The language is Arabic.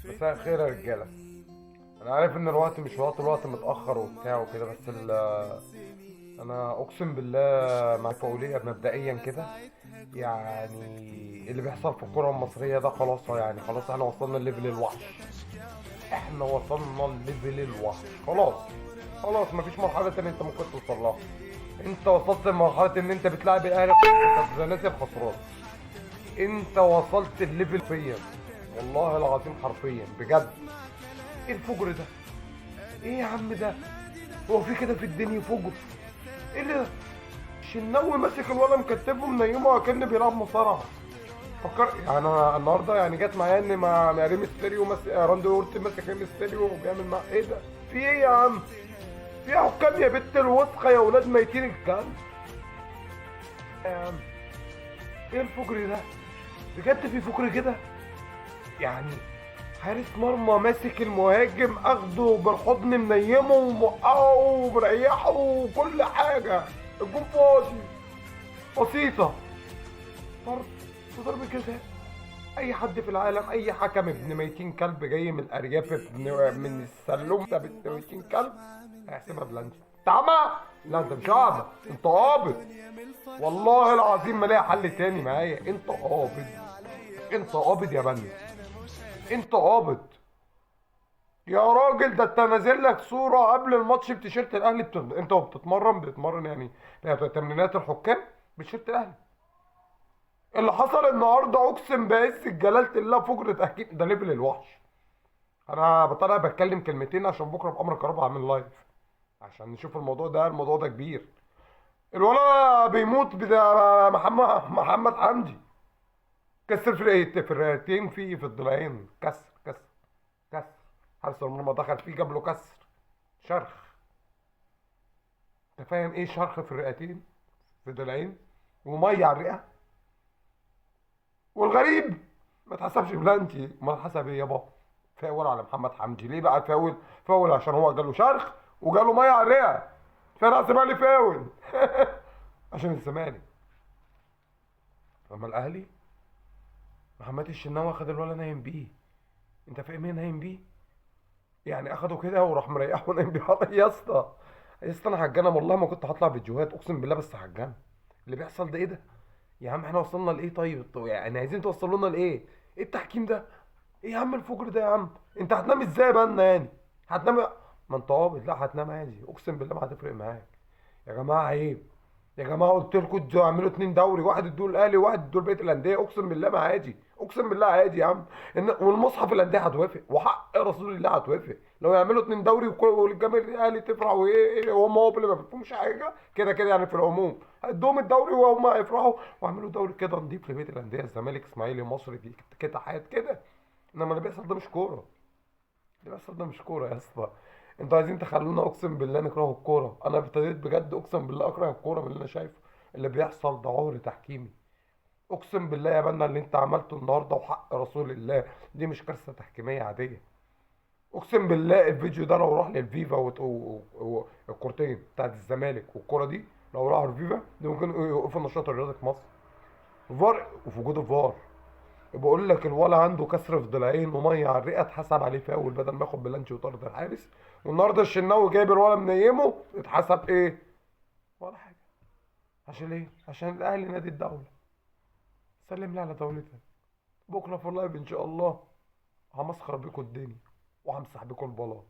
مساء الخير يا رجاله. انا عارف ان الوقت متاخر وبتاع وكده، بس انا اقسم بالله مع فاوليه مبدئيا كده. يعني اللي بيحصل في الكره المصريه ده خلاص، يعني خلاص احنا وصلنا لليفل الوحش. احنا وصلنا لليفل الوحش خلاص. خلاص مفيش مرحله تانية انت ممكن توصل لها. انت وصلت لمرحله ان انت بتلعب الاهلي نازل خسران. انت وصلت الليفل فيا، والله العظيم حرفيا بجد. ايه الفجر ده؟ ايه يا عم ده؟ هو في كده في الدنيا فجر؟ ايه ده؟ الشناوي ماسك الولا مكتفه منيمه كأنه بيلعب مصارعه. فكر يعني انا النهارده يعني جت معايا ان مع ريم ستيريو ماسك راندي اورتي ماسك ريم ستيريو وبيعمل مع ايه ده؟ في ايه يا عم؟ في حكام يا بت الوسخه يا ولاد ميتين الكلب. يا عم ايه الفجر ده؟ بجد في فجر كده؟ يعني حارس مرمى ماسك المهاجم اخده بالحضن منيمه وموقعه ومريحه وكل حاجه. الجون فاضي. بسيطه. ضرب. ضرب جزاء. اي حد في العالم، اي حكم ابن ميتين كلب جاي من الارياف من السلوم ده ابن ميتين كلب هيحسبها بلانش. انت عمى؟ لا انت مش اعمى، انت قابض. والله العظيم ما لاقي حل تاني معايا. انت قابض. انت قابض يا بني. انت قابض. يا راجل ده انت نازل لك صوره قبل الماتش بتيشيرت الاهلي انت بتتمرن يعني تمرينات الحكام بتيشيرت الاهلي. اللي حصل النهارده اقسم بعز جلاله الله فجر تحكيم ده ليفل الوحش. انا بطلع بتكلم كلمتين عشان بكره بامر كهرباء هعمل لايف عشان نشوف الموضوع ده كبير. الولا بيموت بدا محمد حمدي. كسر في الرئتين في الضلعين. كسر. حارس المرمى دخل فيه جاب له كسر. شرخ. انت فاهم ايه شرخ في الرئتين؟ في ضلعين. وميه على الرئه. والغريب ما اتحسبش بلانتي، ما اتحسب ايه يابا؟ فاول على محمد حمدي. ليه بقى فاول؟ فاول عشان هو جاله شرخ وجاله ميه على الرئه. فانا احسبها لي فاول. عشان الزمالك. اما الاهلي محمد الشناوي اخد الولا نايم بيه. انت فاهم ايه نايم بيه؟ يعني اخده كده وراح مريحه ونايم بيه. يا اسطى. يا اسطى انا هتجنن والله ما كنت هطلع فيديوهات اقسم بالله، بس هتجنن. اللي بيحصل ده ايه ده؟ يا عم احنا وصلنا لايه؟ طيب يعني عايزين توصلوا لنا لايه؟ ايه التحكيم ده؟ ايه يا عم الفجر ده يا عم؟ انت هتنام ازاي بالنا يعني؟ هتنام؟ ما انت قابض. لا هتنام عادي اقسم بالله ما هتفرق معاك. يا جماعه عيب. يا جماعه قلت لكم اعملوا اتنين دوري، واحد ادوه الاهلي وواحد ادوه بقيه الانديه. اقسم بالله ما عادي. اقسم بالله عادي يا عم. والمصحف الانديه هتوافق وحق رسول الله هتوافق لو يعملوا اتنين دوري والجماهير الاهلي تفرح وايه وهم هو اللي ما بيفهموش حاجه كده كده يعني في العموم. ادوهم الدوري وهم هيفرحوا واعملوا دوري كده نضيف لبقيه الانديه. الزمالك اسماعيلي مصري كده حياه كده. انما اللي بيحصل ده مش كوره. اللي بيحصل ده مش كوره يا اسطى. انتوا عايزين تخلونا اقسم بالله نكره الكوره. انا ابتديت بجد اقسم بالله اكره الكوره من اللي انا شايفه. اللي بيحصل ده عهر تحكيمي. اقسم بالله يا بنا اللي انت عملته النهارده وحق رسول الله دي مش كارثه تحكيميه عاديه. اقسم بالله الفيديو ده لو راح للفيفا والكورتين بتاعت الزمالك والكوره دي لو راحوا الفيفا دي ممكن يوقفوا النشاط الرياضي في مصر. فار وفي وجود الفار. بقول لك الولا عنده كسر في ضلعين وميه على الرئه اتحسب عليه فاول بدل ما ياخد بلانتي وطرد الحارس. والنهارده الشناوي جايب الولا منيمه اتحسب ايه؟ ولا حاجه. عشان ايه؟ عشان الاهلي نادي الدوله. سلم لي على دولتك. بكره في اللايف ان شاء الله همسخر بيكم الدنيا وهمسح بيكم البلاط.